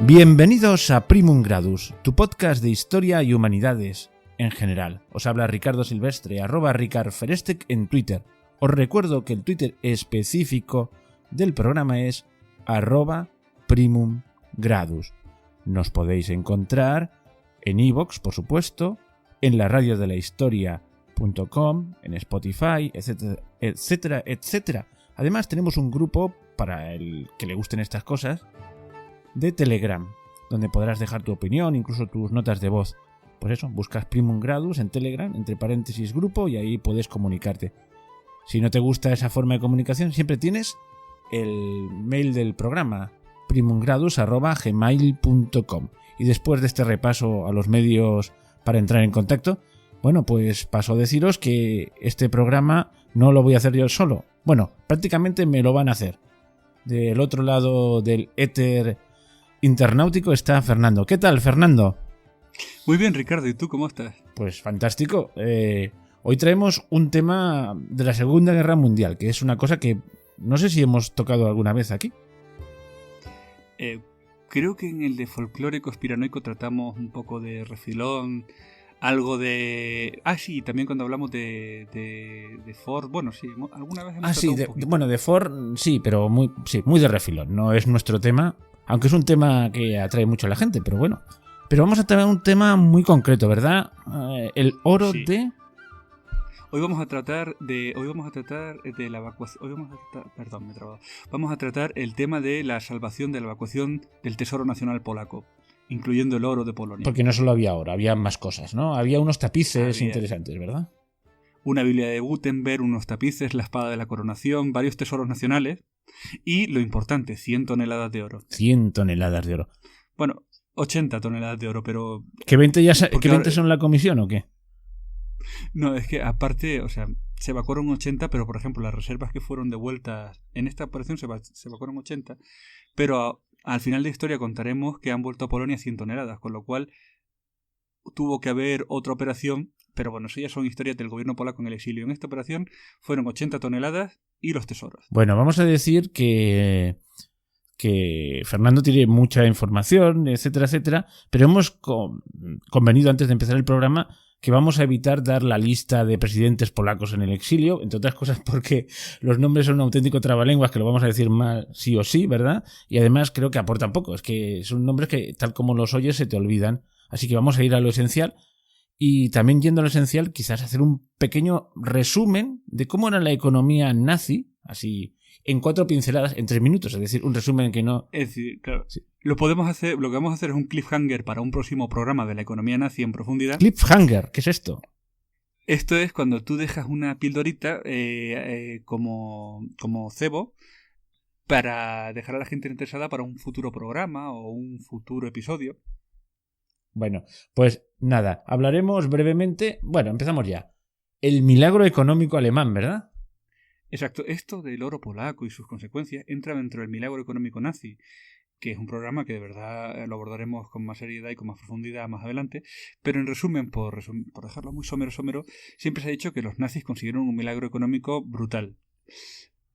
Bienvenidos a Primum Gradus, tu podcast de historia y humanidades en general. Os habla Ricardo Silvestre, @RicardFerestec en Twitter. Os recuerdo que el Twitter específico del programa es @Primum Gradus. Nos podéis encontrar en iVoox, por supuesto, en la radio de la historia.com, en Spotify, etcétera, etcétera, etcétera. Además tenemos un grupo para el que le gusten estas cosas de Telegram, donde podrás dejar tu opinión, incluso tus notas de voz. Pues eso, buscas Primum Gradus en Telegram, entre paréntesis grupo, y ahí puedes comunicarte. Si no te gusta esa forma de comunicación, siempre tienes el mail del programa, primumgradus@gmail.com. Y después de este repaso a los medios para entrar en contacto, bueno, pues paso a deciros que este programa no lo voy a hacer yo solo. Bueno, prácticamente me lo van a hacer. Del otro lado del éter internautico está Fernando. ¿Qué tal, Fernando? Muy bien, Ricardo. ¿Y tú cómo estás? Pues fantástico. Hoy traemos un tema de la Segunda Guerra Mundial, que es una cosa que no sé si hemos tocado alguna vez aquí. Creo que en el de folclore conspiranoico tratamos un poco de refilón, algo de... sí, también cuando hablamos de Ford, bueno, sí, alguna vez hemos tocado un poquito. De Ford, sí, pero muy de refilón. No es nuestro tema, aunque es un tema que atrae mucho a la gente, pero bueno. Pero vamos a tener un tema muy concreto, ¿verdad? El oro sí. Vamos a tratar de la evacuación. Vamos a tratar el tema de la salvación de la evacuación del Tesoro Nacional polaco, incluyendo el oro de Polonia. Porque no solo había oro, había más cosas, ¿no? Había unos tapices interesantes, ¿verdad? Una Biblia de Gutenberg, unos tapices, la espada de la coronación, varios tesoros nacionales y, lo importante, 100 toneladas de oro. 100 toneladas de oro. Bueno, 80 toneladas de oro, pero... ¿Que 20 son la comisión o qué? No, es que aparte, o sea, se evacuaron 80, pero por ejemplo las reservas que fueron devueltas en esta operación se evacuaron 80, pero al final de la historia contaremos que han vuelto a Polonia 100 toneladas, con lo cual tuvo que haber otra operación, pero bueno, eso ya son historias del gobierno polaco en el exilio. En esta operación fueron 80 toneladas y los tesoros. Bueno, vamos a decir que Fernando tiene mucha información, etcétera, etcétera, pero hemos convenido antes de empezar el programa que vamos a evitar dar la lista de presidentes polacos en el exilio, entre otras cosas porque los nombres son un auténtico trabalenguas que lo vamos a decir mal sí o sí, ¿verdad? Y además creo que aportan poco, es que son nombres que tal como los oyes se te olvidan, así que vamos a ir a lo esencial y también yendo a lo esencial quizás hacer un pequeño resumen de cómo era la economía nazi, así en 4 pinceladas, en 3 minutos, es decir, un resumen que no... Es decir, claro, sí. Lo que vamos a hacer es un cliffhanger para un próximo programa de la economía nazi en profundidad. ¿Cliffhanger? ¿Qué es esto? Esto es cuando tú dejas una pildorita como cebo para dejar a la gente interesada para un futuro programa o un futuro episodio. Bueno, pues nada, hablaremos brevemente... Bueno, empezamos ya. El milagro económico alemán, ¿verdad? Exacto, esto del oro polaco y sus consecuencias entra dentro del milagro económico nazi, que es un programa que de verdad lo abordaremos con más seriedad y con más profundidad más adelante, pero en resumen, por dejarlo muy somero, siempre se ha dicho que los nazis consiguieron un milagro económico brutal.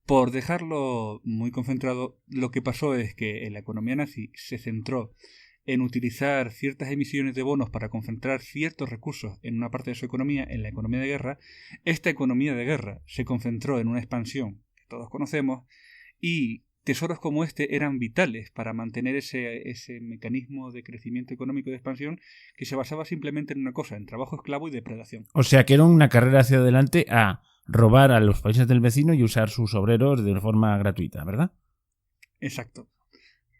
Por dejarlo muy concentrado, lo que pasó es que en la economía nazi se centró en utilizar ciertas emisiones de bonos para concentrar ciertos recursos en una parte de su economía, en la economía de guerra. Esta economía de guerra se concentró en una expansión que todos conocemos y tesoros como este eran vitales para mantener ese mecanismo de crecimiento económico y de expansión que se basaba simplemente en una cosa, en trabajo esclavo y depredación. O sea que era una carrera hacia adelante a robar a los países del vecino y usar sus obreros de forma gratuita, ¿verdad? Exacto.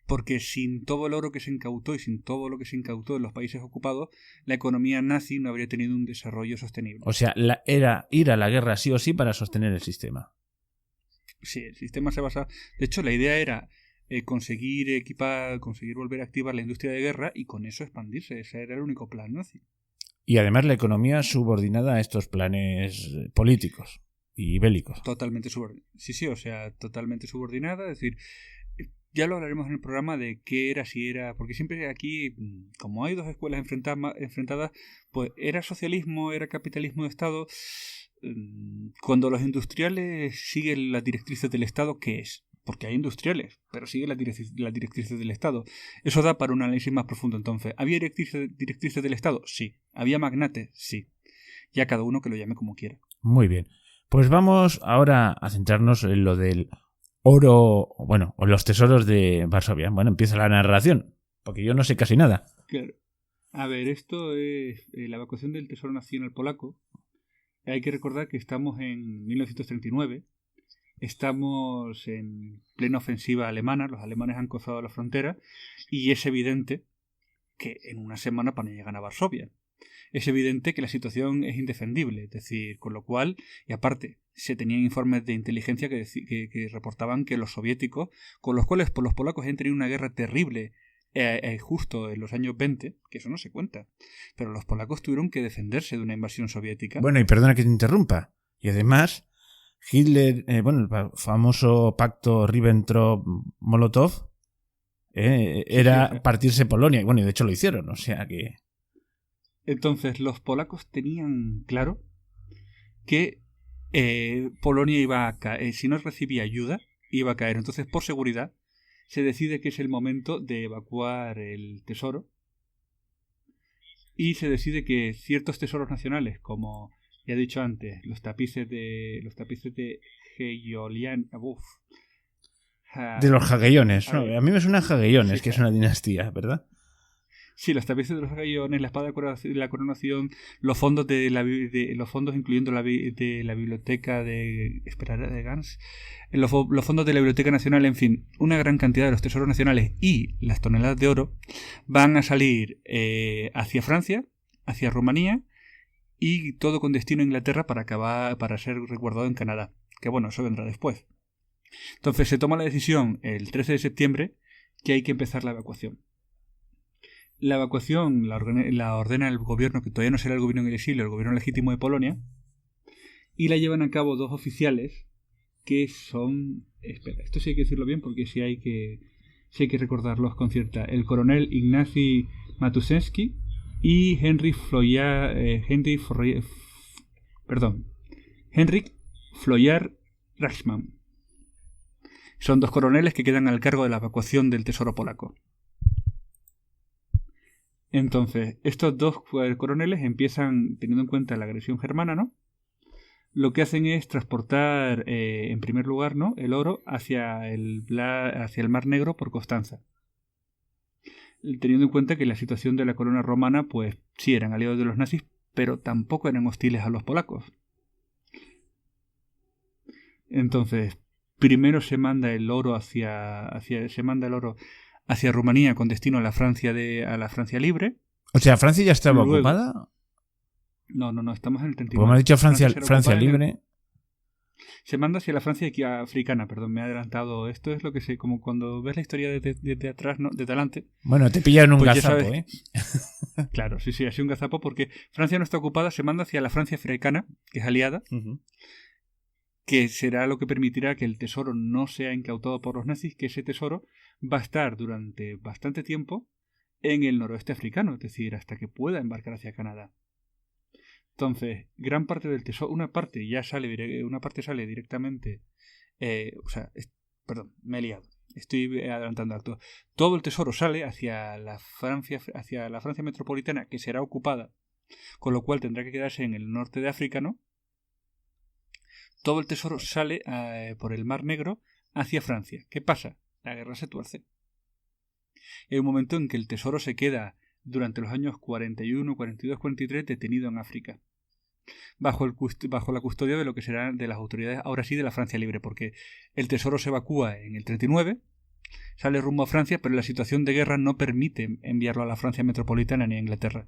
Porque sin todo el oro que se incautó y sin todo lo que se incautó en los países ocupados, la economía nazi no habría tenido un desarrollo sostenible. O sea, era ir a la guerra sí o sí para sostener el sistema. Sí, el sistema se basa... De hecho, la idea era conseguir volver a activar la industria de guerra y con eso expandirse. Ese era el único plan nazi. Y además la economía subordinada a estos planes políticos y bélicos. Totalmente subordinada. Sí, o sea, totalmente subordinada. Es decir... Ya lo hablaremos en el programa de qué era, si era... Porque siempre aquí, como hay dos escuelas enfrentadas, pues era socialismo, era capitalismo de Estado. Cuando los industriales siguen las directrices del Estado, ¿qué es? porque hay industriales, pero sigue las directrices del Estado. Eso da para un análisis más profundo. Entonces, ¿había directrices del Estado? Sí. ¿Había magnates? Sí. Ya cada uno que lo llame como quiera. Muy bien. Pues vamos ahora a centrarnos en lo del oro, bueno, o los tesoros de Varsovia. Bueno, empieza la narración, porque yo no sé casi nada. Claro. A ver, esto es la evacuación del Tesoro Nacional Polaco. Hay que recordar que estamos en 1939. Estamos en plena ofensiva alemana, los alemanes han cruzado la frontera y es evidente que en una semana van a llegar a Varsovia. Es evidente que la situación es indefendible, es decir, con lo cual, y aparte, se tenían informes de inteligencia que reportaban que los soviéticos, con los cuales los polacos han tenido una guerra terrible justo en los años 20, que eso no se cuenta, pero los polacos tuvieron que defenderse de una invasión soviética. Bueno, y perdona que te interrumpa, y además Hitler, el famoso pacto Ribbentrop-Molotov era partirse Polonia, y bueno, y de hecho lo hicieron, o sea que... Entonces, los polacos tenían claro que Polonia iba a caer, si no recibía ayuda, iba a caer. Entonces, por seguridad, se decide que es el momento de evacuar el tesoro y se decide que ciertos tesoros nacionales, como ya he dicho antes, los tapices de Hegelian, de los Jagellones, ¿no? A mí me suena Jagellones, sí, que es una dinastía, ¿verdad? Sí, los tapices de los Jagellones, la espada de la coronación, los fondos los fondos incluyendo la biblioteca de Gans, los fondos de la Biblioteca Nacional, en fin, una gran cantidad de los tesoros nacionales y las toneladas de oro van a salir hacia Francia, hacia Rumanía y todo con destino a Inglaterra para ser resguardado en Canadá. Que bueno, eso vendrá después. Entonces se toma la decisión el 13 de septiembre que hay que empezar la evacuación. La evacuación la ordena el gobierno, que todavía no será el gobierno en el exilio, el gobierno legítimo de Polonia, y la llevan a cabo dos oficiales que son... Espera, esto sí hay que decirlo bien porque sí hay que recordarlos con cierta... El coronel Ignacy Matuszewski y Henryk Floyar Rachman. Son dos coroneles que quedan al cargo de la evacuación del tesoro polaco. Entonces, estos dos coroneles empiezan, teniendo en cuenta la agresión germana, ¿no? Lo que hacen es transportar, en primer lugar, ¿no?, el oro hacia el Mar Negro por Constanza. Teniendo en cuenta que la situación de la corona romana, pues sí eran aliados de los nazis, pero tampoco eran hostiles a los polacos. Entonces, primero se manda el oro hacia Rumanía con destino a la Francia libre. O sea, ¿Francia ya estaba ocupada? No, estamos en el 39. Como has dicho, Francia libre. Se manda hacia la Francia africana, perdón, me he adelantado. Esto es lo que sé, como cuando ves la historia desde atrás, ¿no?, desde adelante. Bueno, te pillaron un gazapo, ¿eh? Claro, sí, ha sido un gazapo porque Francia no está ocupada, se manda hacia la Francia africana, que es aliada, que será lo que permitirá que el tesoro no sea incautado por los nazis, que ese tesoro va a estar durante bastante tiempo en el noroeste africano, es decir, hasta que pueda embarcar hacia Canadá. Entonces, gran parte del tesoro, una parte sale directamente, perdón, me he liado, estoy adelantando actos. Todo el tesoro sale hacia la Francia metropolitana, que será ocupada, con lo cual tendrá que quedarse en el norte de África, ¿no? Todo el tesoro sale por el Mar Negro hacia Francia. ¿Qué pasa? La guerra se tuerce. Hay un momento en que el tesoro se queda durante los años 41, 42, 43 detenido en África, bajo la custodia de lo que serán de las autoridades, ahora sí, de la Francia libre, porque el tesoro se evacúa en el 39, sale rumbo a Francia, pero la situación de guerra no permite enviarlo a la Francia metropolitana ni a Inglaterra.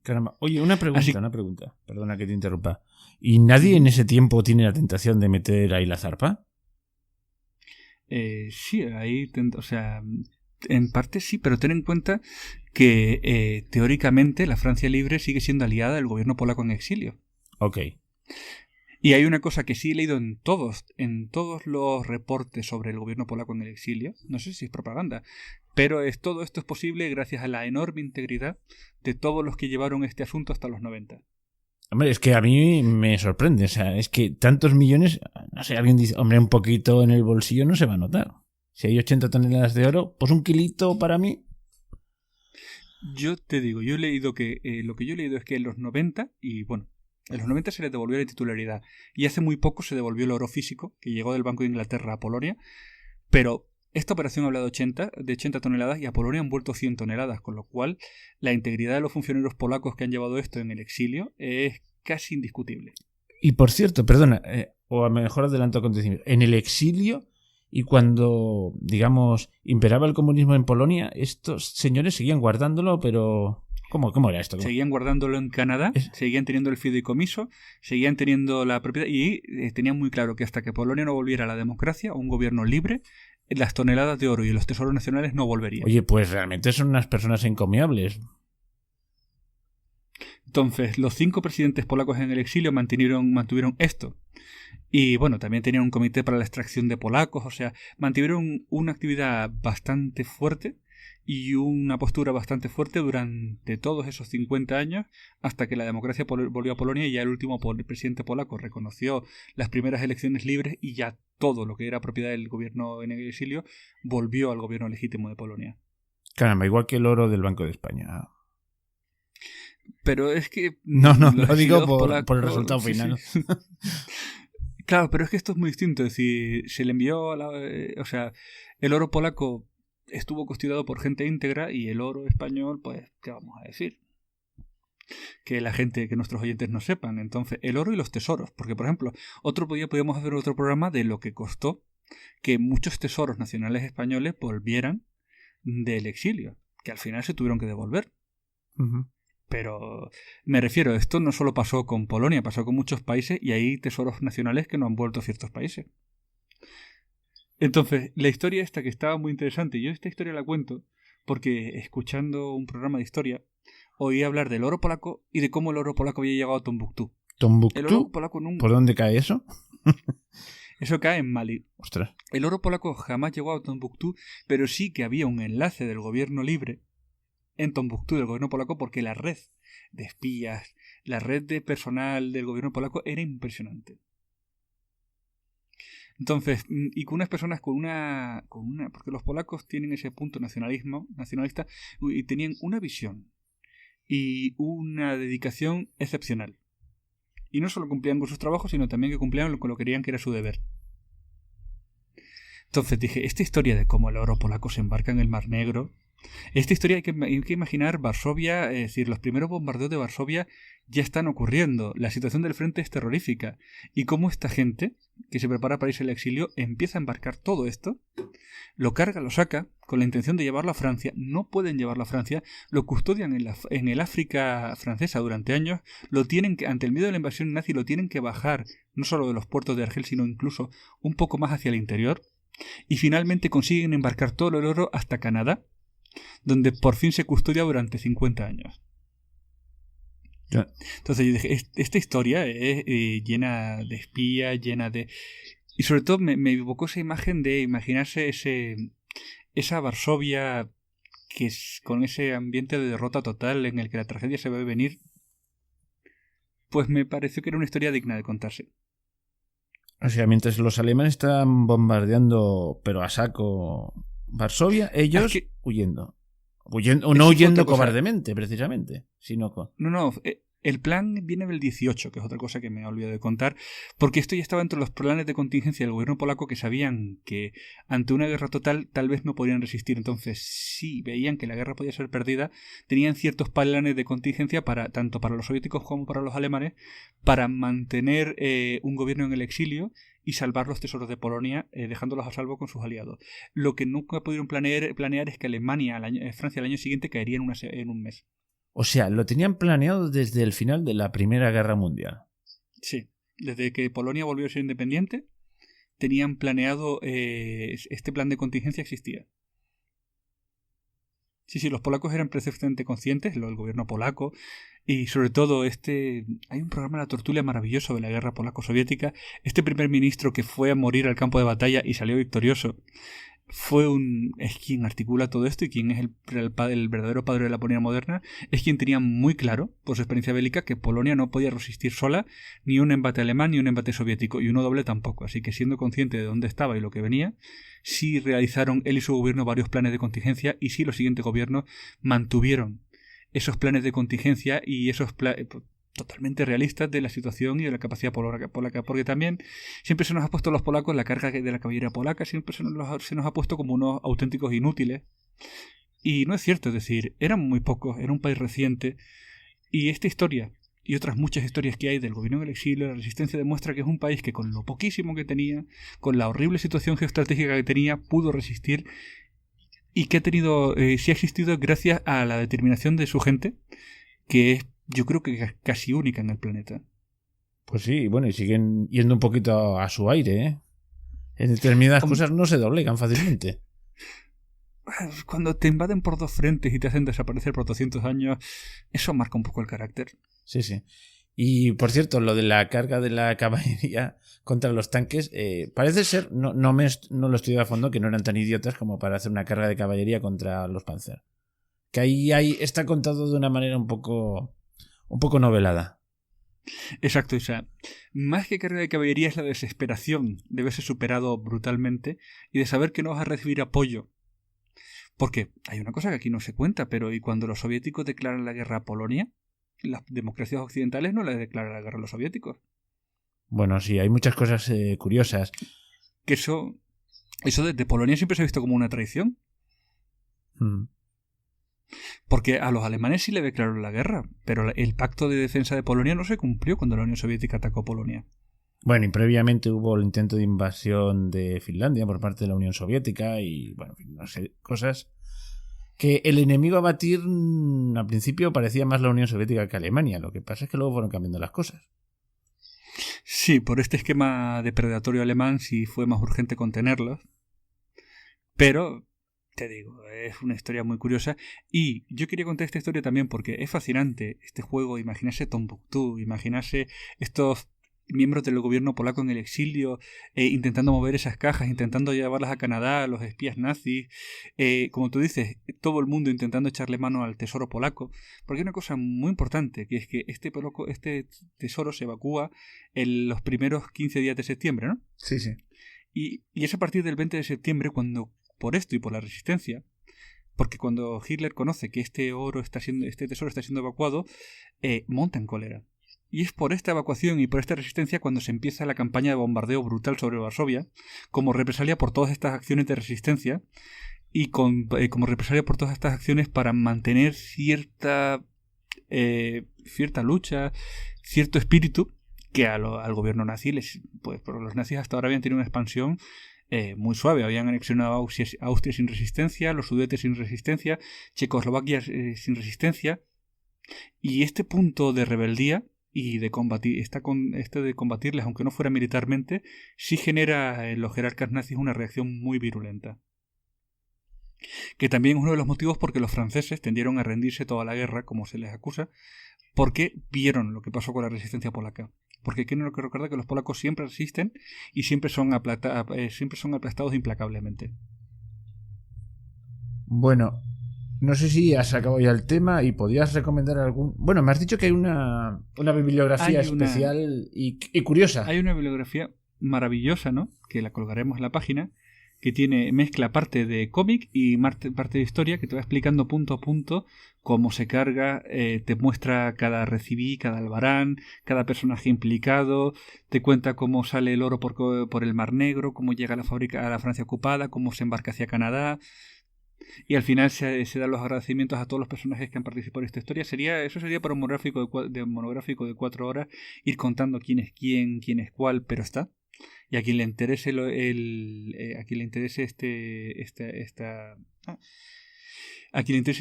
Caramba. Oye, una pregunta, perdona que te interrumpa. ¿Y nadie en ese tiempo tiene la tentación de meter ahí la zarpa? Sí, ahí, en parte sí, pero ten en cuenta que teóricamente la Francia libre sigue siendo aliada del gobierno polaco en exilio. Ok. Y hay una cosa que sí he leído en todos los reportes sobre el gobierno polaco en el exilio, no sé si es propaganda, pero todo esto es posible gracias a la enorme integridad de todos los que llevaron este asunto hasta los 90. Hombre, es que a mí me sorprende. O sea, es que tantos millones, no sé, alguien dice, hombre, un poquito en el bolsillo no se va a notar. Si hay 80 toneladas de oro, pues un kilito para mí. Yo te digo, yo he leído que lo que yo he leído es que en los 90, y bueno, en los 90 se les devolvió la titularidad, y hace muy poco se devolvió el oro físico, que llegó del Banco de Inglaterra a Polonia, pero esta operación habla de 80 toneladas y a Polonia han vuelto 100 toneladas, con lo cual la integridad de los funcionarios polacos que han llevado esto en el exilio es casi indiscutible. Y por cierto, perdona, o a lo mejor adelanto acontecimiento, en el exilio y cuando, digamos, imperaba el comunismo en Polonia, estos señores seguían guardándolo, pero ¿cómo era esto? Seguían guardándolo en Canadá, seguían teniendo el fideicomiso, seguían teniendo la propiedad y tenían muy claro que hasta que Polonia no volviera a la democracia, un gobierno libre, las toneladas de oro y los tesoros nacionales no volverían. Oye, pues realmente son unas personas encomiables. Entonces, los 5 presidentes polacos en el exilio mantuvieron esto. Y bueno, también tenían un comité para la extracción de polacos, o sea, mantuvieron una actividad bastante fuerte y una postura bastante fuerte durante todos esos 50 años hasta que la democracia volvió a Polonia y ya el último presidente polaco reconoció las primeras elecciones libres y ya todo lo que era propiedad del gobierno en el exilio volvió al gobierno legítimo de Polonia. Caramba, igual que el oro del Banco de España. Pero es que... No, lo digo por el resultado final. Sí. Claro, pero es que esto es muy distinto. Es decir, se le envió o sea, el oro polaco estuvo custodiado por gente íntegra y el oro español, pues, ¿qué vamos a decir? Que la gente, que nuestros oyentes no sepan. Entonces, el oro y los tesoros. Porque, por ejemplo, otro día podríamos hacer otro programa de lo que costó que muchos tesoros nacionales españoles volvieran del exilio. Que al final se tuvieron que devolver. Uh-huh. Pero me refiero, esto no solo pasó con Polonia, pasó con muchos países y hay tesoros nacionales que no han vuelto a ciertos países. Entonces, la historia esta que estaba muy interesante, yo esta historia la cuento porque escuchando un programa de historia oí hablar del oro polaco y de cómo el oro polaco había llegado a Tombuctú. ¿Tombuctú? El oro polaco nunca... ¿Por dónde cae eso? Eso cae en Mali. Ostras. El oro polaco jamás llegó a Tombuctú, pero sí que había un enlace del gobierno libre en Tombuctú del gobierno polaco porque la red de espías, la red de personal del gobierno polaco era impresionante. Entonces, y con unas personas con una porque los polacos tienen ese punto nacionalista y tenían una visión y una dedicación excepcional. Y no solo cumplían con sus trabajos, sino también que cumplían con lo que querían que era su deber. Entonces dije, esta historia de cómo el oro polaco se embarca en el Mar Negro, esta historia hay que imaginar Varsovia, es decir, los primeros bombardeos de Varsovia ya están ocurriendo, la situación del frente es terrorífica, y cómo esta gente, que se prepara para irse al exilio, empieza a embarcar todo esto, lo carga, lo saca, con la intención de llevarlo a Francia, no pueden llevarlo a Francia, lo custodian en el África francesa durante años, lo tienen que, ante el miedo de la invasión nazi, lo tienen que bajar, no solo de los puertos de Argel, sino incluso un poco más hacia el interior, y finalmente consiguen embarcar todo el oro hasta Canadá, donde por fin se custodia durante 50 años. Ya. Entonces yo dije, esta historia es llena de espías, llena de... Y sobre todo me evocó esa imagen de imaginarse esa Varsovia que es con ese ambiente de derrota total en el que la tragedia se ve venir. Pues me pareció que era una historia digna de contarse. O sea, mientras los alemanes están bombardeando, pero a saco, Varsovia, ellos huyendo. No huyendo cobardemente, precisamente, sino con... No, el plan viene del 18, que es otra cosa que me he olvidado de contar, porque esto ya estaba entre los planes de contingencia del gobierno polaco que sabían que ante una guerra total tal vez no podrían resistir. Entonces, si veían que la guerra podía ser perdida, tenían ciertos planes de contingencia tanto para los soviéticos como para los alemanes, para mantener un gobierno en el exilio y salvar los tesoros de Polonia, dejándolos a salvo con sus aliados. Lo que nunca pudieron planear es que Francia al año siguiente caería en un mes. O sea, lo tenían planeado desde el final de la Primera Guerra Mundial. Sí, desde que Polonia volvió a ser independiente, tenían planeado, este plan de contingencia existía. Sí, los polacos eran perfectamente conscientes, el gobierno polaco, y sobre todo hay un programa de la tertulia maravilloso de la guerra polaco-soviética, este primer ministro que fue a morir al campo de batalla y salió victorioso, es quien articula todo esto y quien es el verdadero padre de la Polonia moderna, es quien tenía muy claro, por su experiencia bélica, que Polonia no podía resistir sola ni un embate alemán ni un embate soviético, y uno doble tampoco. Así que, siendo consciente de dónde estaba y lo que venía, sí realizaron él y su gobierno varios planes de contingencia, y sí los siguientes gobiernos mantuvieron esos planes de contingencia y esos totalmente realistas de la situación y de la capacidad polaca, porque también siempre se nos ha puesto a los polacos la carga de la caballería polaca, siempre se nos ha puesto como unos auténticos inútiles, y no es cierto. Es decir, eran muy pocos, era un país reciente, y esta historia y otras muchas historias que hay del gobierno en el exilio, la resistencia, demuestra que es un país que, con lo poquísimo que tenía, con la horrible situación geoestratégica que tenía, pudo resistir, y que sí ha existido gracias a la determinación de su gente, que es, yo creo, que casi única en el planeta. Pues sí, bueno, y siguen yendo un poquito a su aire, ¿eh? En determinadas cosas no se doblegan fácilmente. Cuando te invaden por dos frentes y te hacen desaparecer por 200 años, eso marca un poco el carácter. Sí, sí. Y, por cierto, lo de la carga de la caballería contra los tanques, parece ser, no lo estoy a fondo, que no eran tan idiotas como para hacer una carga de caballería contra los Panzer. Que ahí está contado de una manera un poco novelada. Exacto, o sea, más que carga de caballería es la desesperación de verse superado brutalmente y de saber que no vas a recibir apoyo. Porque hay una cosa que aquí no se cuenta, pero ¿y cuando los soviéticos declaran la guerra a Polonia? Las democracias occidentales no le declaran la guerra a los soviéticos. Bueno, sí, hay muchas cosas curiosas. Que eso de Polonia siempre se ha visto como una traición. Porque a los alemanes sí le declararon la guerra, pero el pacto de defensa de Polonia no se cumplió cuando la Unión Soviética atacó Polonia. Bueno, y previamente hubo el intento de invasión de Finlandia por parte de la Unión Soviética y, bueno, no sé, cosas que el enemigo a batir al principio parecía más la Unión Soviética que Alemania. Lo que pasa es que luego fueron cambiando las cosas. Sí, por este esquema depredatorio alemán sí fue más urgente contenerlos. Pero, te digo, es una historia muy curiosa. Y yo quería contar esta historia también porque es fascinante este juego. Imaginarse Tombuctú, imaginarse estos miembros del gobierno polaco en el exilio, intentando mover esas cajas, intentando llevarlas a Canadá, los espías nazis, como tú dices, todo el mundo intentando echarle mano al tesoro polaco, porque hay una cosa muy importante, que es que este tesoro se evacúa en los primeros 15 días de septiembre, ¿no? Sí, sí. Y es a partir del 20 de septiembre cuando, por esto y por la resistencia, porque cuando Hitler conoce que este tesoro está siendo evacuado, monta en cólera. Y es por esta evacuación y por esta resistencia cuando se empieza la campaña de bombardeo brutal sobre Varsovia, como represalia por todas estas acciones de resistencia y como represalia por todas estas acciones para mantener cierta lucha, cierto espíritu que al gobierno nazi, pues los nazis hasta ahora habían tenido una expansión muy suave. Habían anexionado Austria sin resistencia, los Sudetes sin resistencia, Checoslovaquia sin resistencia, y este punto de rebeldía y de combatirles, aunque no fuera militarmente, sí genera en los jerarcas nazis una reacción muy virulenta. Que también es uno de los motivos por que los franceses tendieron a rendirse toda la guerra, como se les acusa, porque vieron lo que pasó con la resistencia polaca. Porque quiero recordar que los polacos siempre resisten y siempre son aplastados implacablemente. Bueno, no sé si has acabado ya el tema y podías recomendar algún... Bueno, me has dicho que hay una bibliografía especial y curiosa. Hay una bibliografía maravillosa, ¿no? Que la colgaremos en la página, que mezcla parte de cómic y parte de historia, que te va explicando punto a punto cómo se carga, te muestra cada recibí, cada albarán, cada personaje implicado, te cuenta cómo sale el oro por el Mar Negro, cómo llega a la Francia ocupada, cómo se embarca hacia Canadá. Y al final se dan los agradecimientos a todos los personajes que han participado en esta historia. Eso sería para un monográfico de 4 horas, ir contando quién es quién es cuál, pero está. Y a quien le interese a quien le interese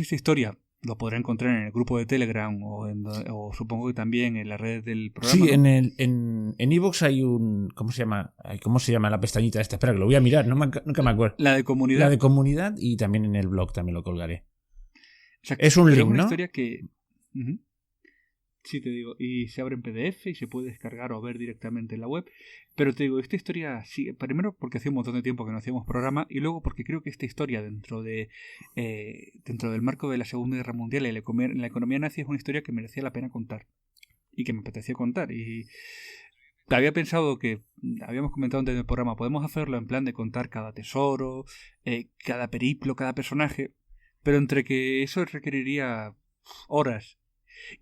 esta historia, lo podrá encontrar en el grupo de Telegram o supongo que también en las redes del programa. Sí, ¿no? en iVoox hay un... ¿Cómo se llama? ¿Cómo se llama la pestañita esta? Espera, que lo voy a mirar, nunca me acuerdo. La de comunidad. La de comunidad, y también en el blog también lo colgaré. Exacto. Es un link, ¿no? Es una historia que... Sí, te digo, y se abre en PDF y se puede descargar o ver directamente en la web. Pero te digo, esta historia, sí, primero porque hacía un montón de tiempo que no hacíamos programa y luego porque creo que esta historia dentro del marco de la Segunda Guerra Mundial y la economía nazi es una historia que merecía la pena contar y que me apetecía contar. Y había pensado que, habíamos comentado antes del programa, podemos hacerlo en plan de contar cada tesoro, cada periplo, cada personaje, pero entre que eso requeriría horas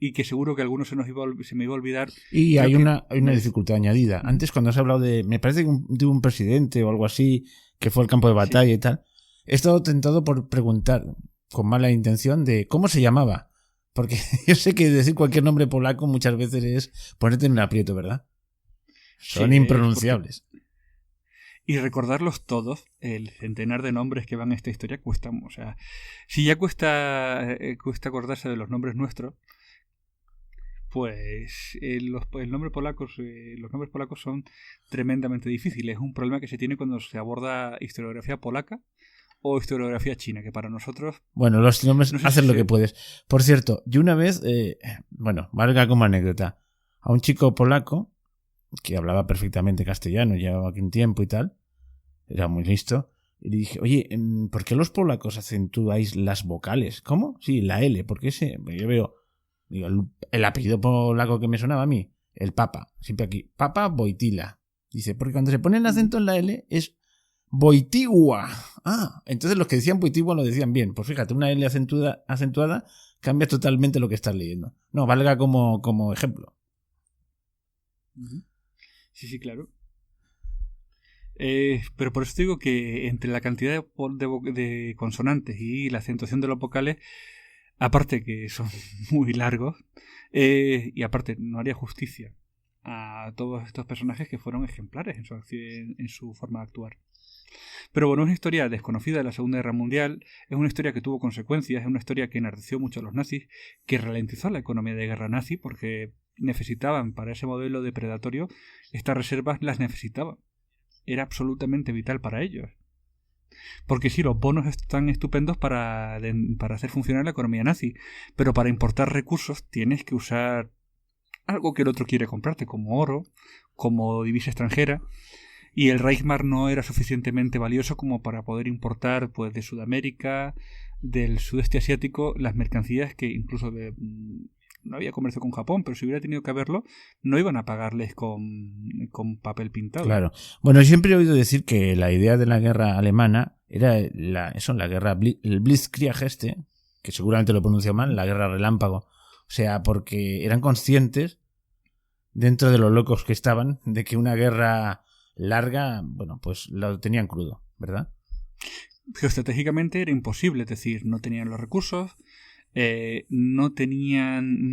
y que seguro que alguno se me iba a olvidar. Y hay una dificultad añadida. Antes, cuando has hablado me parece de un presidente o algo así, que fue el campo de batalla y tal, he estado tentado por preguntar, con mala intención, de cómo se llamaba. Porque yo sé que decir cualquier nombre polaco muchas veces es ponerte en un aprieto, ¿verdad? Son impronunciables. Y recordarlos todos, el centenar de nombres que van a esta historia, cuesta. O sea, si ya cuesta acordarse de los nombres nuestros, pues los nombres polacos son tremendamente difíciles. Es un problema que se tiene cuando se aborda historiografía polaca o historiografía china, que para nosotros... Bueno, los nombres hacen lo que puedes. Por cierto, yo una vez, valga como anécdota, a un chico polaco que hablaba perfectamente castellano, llevaba aquí un tiempo y tal, era muy listo, y le dije, oye, ¿por qué los polacos acentuáis las vocales? ¿Cómo? Sí, la L, porque yo veo, digo, el apellido polaco que me sonaba a mí, el Papa, siempre aquí, Papa Wojtyła. Dice, porque cuando se pone el acento en la L es Wojtyła. Ah, entonces los que decían Wojtyła lo decían bien. Pues fíjate, una L acentuada cambia totalmente lo que estás leyendo. No, valga como ejemplo. Sí, claro. Pero por eso digo que entre la cantidad de consonantes y la acentuación de los vocales, aparte que son muy largos, y aparte no haría justicia a todos estos personajes que fueron ejemplares en su forma de actuar. Pero bueno, es una historia desconocida de la Segunda Guerra Mundial, es una historia que tuvo consecuencias, es una historia que enardeció mucho a los nazis, que ralentizó la economía de guerra nazi porque necesitaban para ese modelo depredatorio, estas reservas las necesitaban. Era absolutamente vital para ellos. Porque sí, los bonos están estupendos para hacer funcionar la economía nazi, pero para importar recursos tienes que usar algo que el otro quiere comprarte, como oro, como divisa extranjera, y el Reichsmark no era suficientemente valioso como para poder importar pues de Sudamérica, del sudeste asiático, las mercancías que incluso no había comercio con Japón, pero si hubiera tenido que haberlo, no iban a pagarles con papel pintado. Claro. Bueno, siempre he oído decir que la idea de la guerra alemana era la guerra, el Blitzkrieg que seguramente lo pronuncio mal, la guerra relámpago. O sea, porque eran conscientes, dentro de los locos que estaban, de que una guerra larga, bueno, pues lo tenían crudo, ¿verdad? Geoestratégicamente era imposible, es decir, no tenían los recursos, no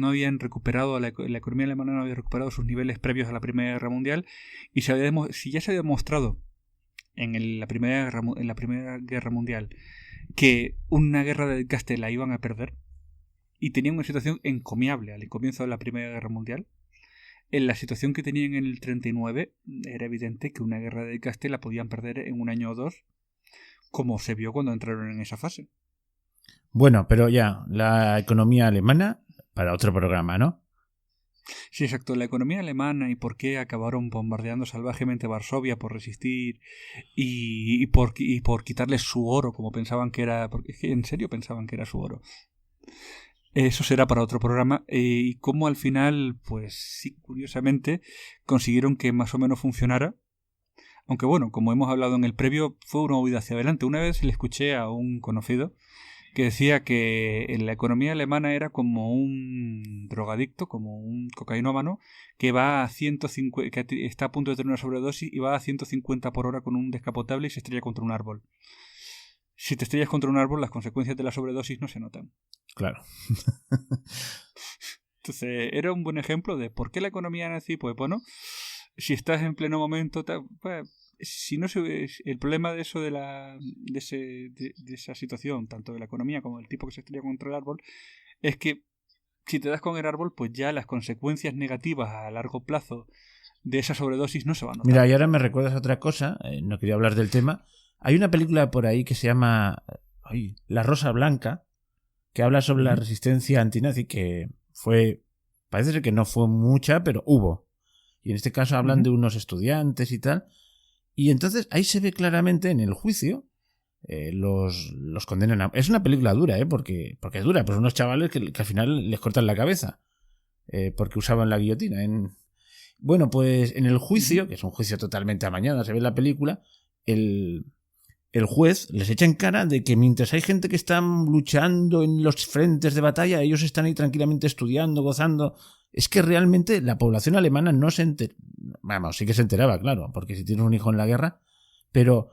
habían recuperado, la economía alemana no había recuperado sus niveles previos a la Primera Guerra Mundial, y si ya se había demostrado en la Primera Guerra Mundial que una guerra de desgaste la iban a perder, y tenían una situación encomiable al comienzo de la Primera Guerra Mundial, en la situación que tenían en el 39 era evidente que una guerra de desgaste la podían perder en un año o dos, como se vio cuando entraron en esa fase. Bueno, pero ya, la economía alemana para otro programa, ¿no? Sí, exacto. La economía alemana y por qué acabaron bombardeando salvajemente Varsovia por resistir y por quitarles su oro, como pensaban que era... Porque en serio pensaban que era su oro. Eso será para otro programa. Y cómo al final, pues sí, curiosamente, consiguieron que más o menos funcionara. Aunque bueno, como hemos hablado en el previo, fue una huida hacia adelante. Una vez le escuché a un conocido que decía que en la economía alemana era como un drogadicto, como un cocainómano, que va a 150, que está a punto de tener una sobredosis y va a 150 por hora con un descapotable y se estrella contra un árbol. Si te estrellas contra un árbol, las consecuencias de la sobredosis no se notan. Claro. Entonces, era un buen ejemplo de por qué la economía nazi, pues bueno, si estás en pleno momento, pues, si no el problema de eso de esa situación, tanto de la economía como del tipo que se estrella contra el árbol, es que si te das con el árbol, pues ya las consecuencias negativas a largo plazo de esa sobredosis no se van a notar. Mira, y ahora me recuerdas otra cosa, no quería hablar del tema. Hay una película por ahí que se llama La Rosa Blanca, que habla sobre la resistencia antinazi, que fue Parece ser que no fue mucha, pero hubo. Y en este caso hablan de unos estudiantes y tal. Y entonces ahí se ve claramente en el juicio, los condenan a... Es una película dura, porque es dura, pues unos chavales que al final les cortan la cabeza, porque usaban la guillotina. Bueno, pues en el juicio, que es un juicio totalmente amañado, se ve en la película, el juez les echa en cara de que mientras hay gente que está luchando en los frentes de batalla, ellos están ahí tranquilamente estudiando, gozando. Es que realmente la población alemana no se enteraba. Vamos, sí que se enteraba, claro, porque si tienes un hijo en la guerra, pero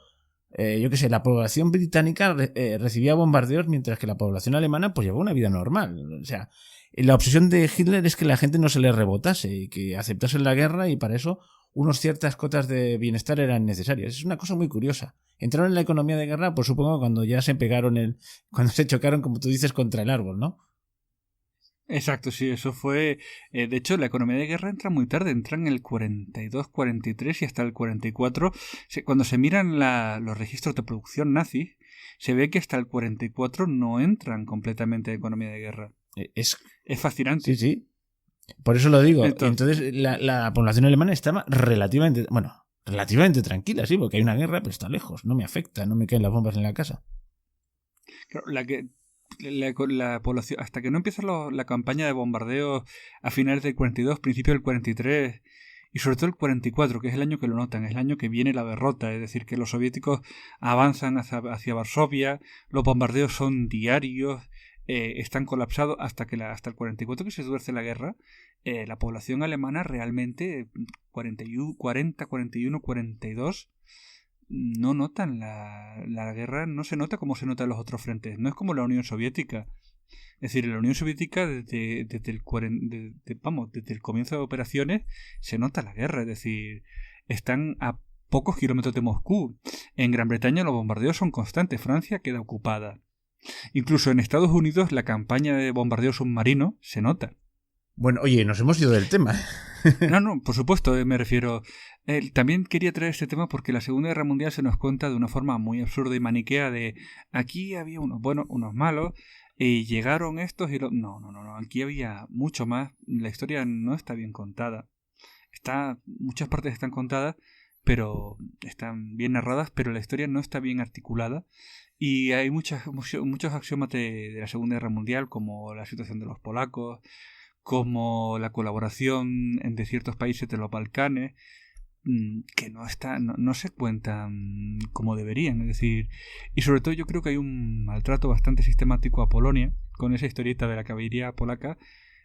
yo qué sé, la población británica recibía bombardeos mientras que la población alemana pues llevaba una vida normal. O sea, la obsesión de Hitler es que la gente no se le rebotase y que aceptase la guerra, y para eso unas ciertas cotas de bienestar eran necesarias. Es una cosa muy curiosa. Entraron en la economía de guerra, pues supongo cuando ya se pegaron, cuando se chocaron, como tú dices, contra el árbol, ¿no? Exacto, sí, eso fue... de hecho, la economía de guerra entra muy tarde, entra en el 42, 43 y hasta el 44. Cuando se miran los registros de producción nazis, se ve que hasta el 44 no entran completamente a economía de guerra. Es fascinante. Sí, sí. Por eso lo digo. Entonces la población alemana estaba relativamente tranquila, sí, porque hay una guerra, pero está lejos. No me afecta, no me caen las bombas en la casa. Claro, la población, hasta que no empieza la campaña de bombardeos a finales del 42, principios del 43 y sobre todo el 44, que es el año que lo notan, es el año que viene la derrota, es decir, que los soviéticos avanzan hacia Varsovia, los bombardeos son diarios, están colapsados hasta el 44, que se tuerce la guerra. La población alemana realmente 40, 41, 42 no notan la guerra, no se nota como se nota en los otros frentes. No es como la Unión Soviética. Es decir, en la Unión Soviética desde el comienzo de operaciones se nota la guerra. Es decir, están a pocos kilómetros de Moscú. En Gran Bretaña los bombardeos son constantes. Francia queda ocupada. Incluso en Estados Unidos la campaña de bombardeo submarino se nota. Bueno, oye, nos hemos ido del tema. No, por supuesto, me refiero... también quería traer este tema porque la Segunda Guerra Mundial se nos cuenta de una forma muy absurda y maniquea de aquí había unos buenos, unos malos, y llegaron estos y los... No, aquí había mucho más. La historia no está bien contada. Muchas partes están contadas, pero están bien narradas, pero la historia no está bien articulada. Y hay muchos axiomas de la Segunda Guerra Mundial, como la situación de los polacos, como la colaboración de ciertos países de los Balcanes, que no se cuentan como deberían. Es decir, y sobre todo yo creo que hay un maltrato bastante sistemático a Polonia, con esa historieta de la caballería polaca,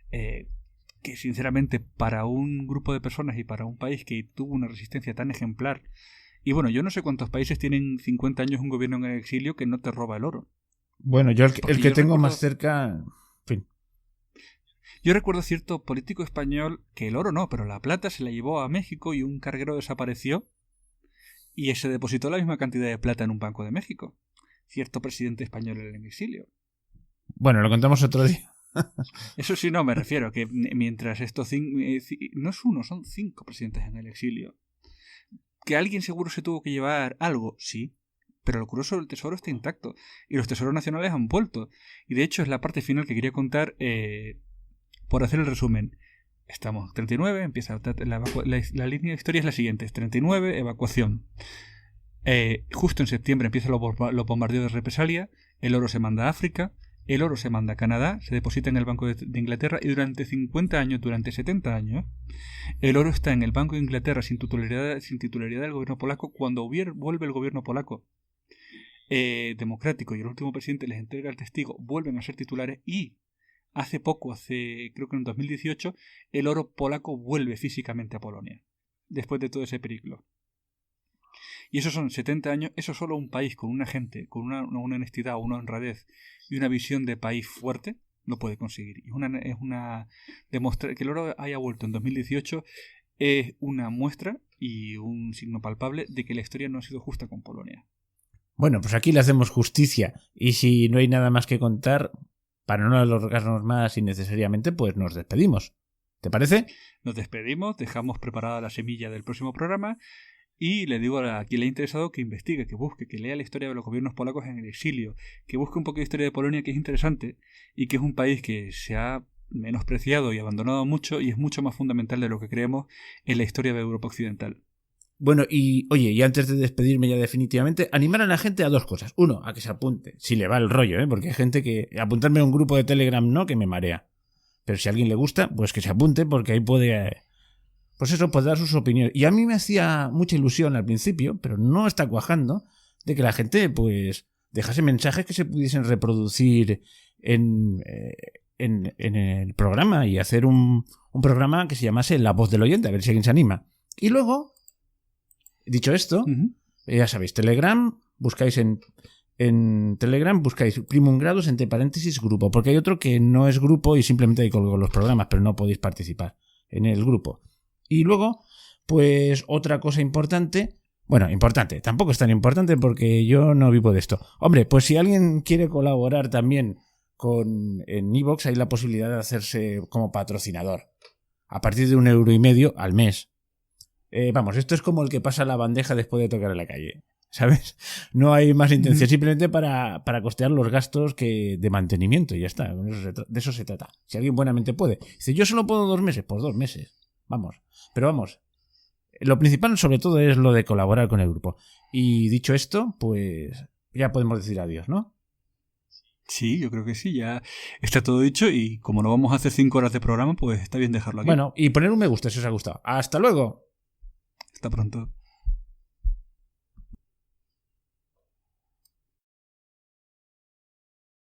que sinceramente para un grupo de personas y para un país que tuvo una resistencia tan ejemplar, y bueno, yo no sé cuántos países tienen 50 años un gobierno en el exilio que no te roba el oro. Bueno, yo el que tengo más cerca... En fin. Yo recuerdo cierto político español que el oro no, pero la plata se la llevó a México y un carguero desapareció y se depositó la misma cantidad de plata en un banco de México. Cierto presidente español en el exilio. Bueno, lo contamos otro día. Eso sí, no, me refiero que mientras estos no es uno, son 5 presidentes en el exilio. ¿Que alguien seguro se tuvo que llevar algo? Sí. Pero lo curioso del tesoro está intacto. Y los tesoros nacionales han vuelto. Y de hecho es la parte final que quería contar por hacer el resumen. Estamos 39, empieza la línea de historia es la siguiente. 39, evacuación. Justo en septiembre empiezan los bombardeos de represalia. El oro se manda a África. El oro se manda a Canadá, se deposita en el Banco de Inglaterra y durante 50 años, durante 70 años, el oro está en el Banco de Inglaterra sin titularidad del gobierno polaco. Cuando vuelve el gobierno polaco democrático y el último presidente les entrega el testigo, vuelven a ser titulares y creo que en 2018, el oro polaco vuelve físicamente a Polonia, después de todo ese periplo. Y esos son 70 años, eso solo un país con una gente, con una honestidad, una honradez y una visión de país fuerte, lo puede conseguir. Y demostrar que el oro haya vuelto en 2018 es una muestra y un signo palpable de que la historia no ha sido justa con Polonia. Bueno, pues aquí le hacemos justicia. Y si no hay nada más que contar, para no alargarnos más innecesariamente, pues nos despedimos. ¿Te parece? Nos despedimos, dejamos preparada la semilla del próximo programa. Y le digo a quien le ha interesado que investigue, que busque, que lea la historia de los gobiernos polacos en el exilio, que busque un poco de historia de Polonia, que es interesante y que es un país que se ha menospreciado y abandonado mucho, y es mucho más fundamental de lo que creemos en la historia de Europa Occidental. Bueno, y oye, y antes de despedirme ya definitivamente, animar a la gente a dos cosas. Uno, a que se apunte, si le va el rollo, porque hay gente que apuntarme a un grupo de Telegram no, que me marea. Pero si a alguien le gusta, pues que se apunte, porque ahí puede, pues eso, puede dar sus opiniones. Y a mí me hacía mucha ilusión al principio, pero no está cuajando, de que la gente, pues, dejase mensajes que se pudiesen reproducir en el programa y hacer un programa que se llamase La Voz del Oyente, a ver si alguien se anima. Y luego, dicho esto, ya sabéis, Telegram, buscáis en Telegram, buscáis Primum Gradus entre paréntesis grupo, porque hay otro que no es grupo y simplemente hay colgo los programas, pero no podéis participar en el grupo. Y luego, pues otra cosa importante, bueno, importante, tampoco es tan importante porque yo no vivo de esto. Hombre, pues si alguien quiere colaborar también en iVoox, hay la posibilidad de hacerse como patrocinador, a partir de 1,5 € al mes. Vamos, esto es como el que pasa la bandeja después de tocar en la calle, ¿sabes? No hay más intención, simplemente para costear los gastos de mantenimiento y ya está, de eso se trata. Si alguien buenamente puede. Dice, yo solo puedo 2 meses, pues 2 meses. Vamos, pero vamos, lo principal sobre todo es lo de colaborar con el grupo. Y dicho esto, pues ya podemos decir adiós, ¿no? Sí, yo creo que sí, ya está todo dicho y como no vamos a hacer 5 horas de programa, pues está bien dejarlo aquí. Bueno, y poner un me gusta si os ha gustado. ¡Hasta luego! Hasta pronto.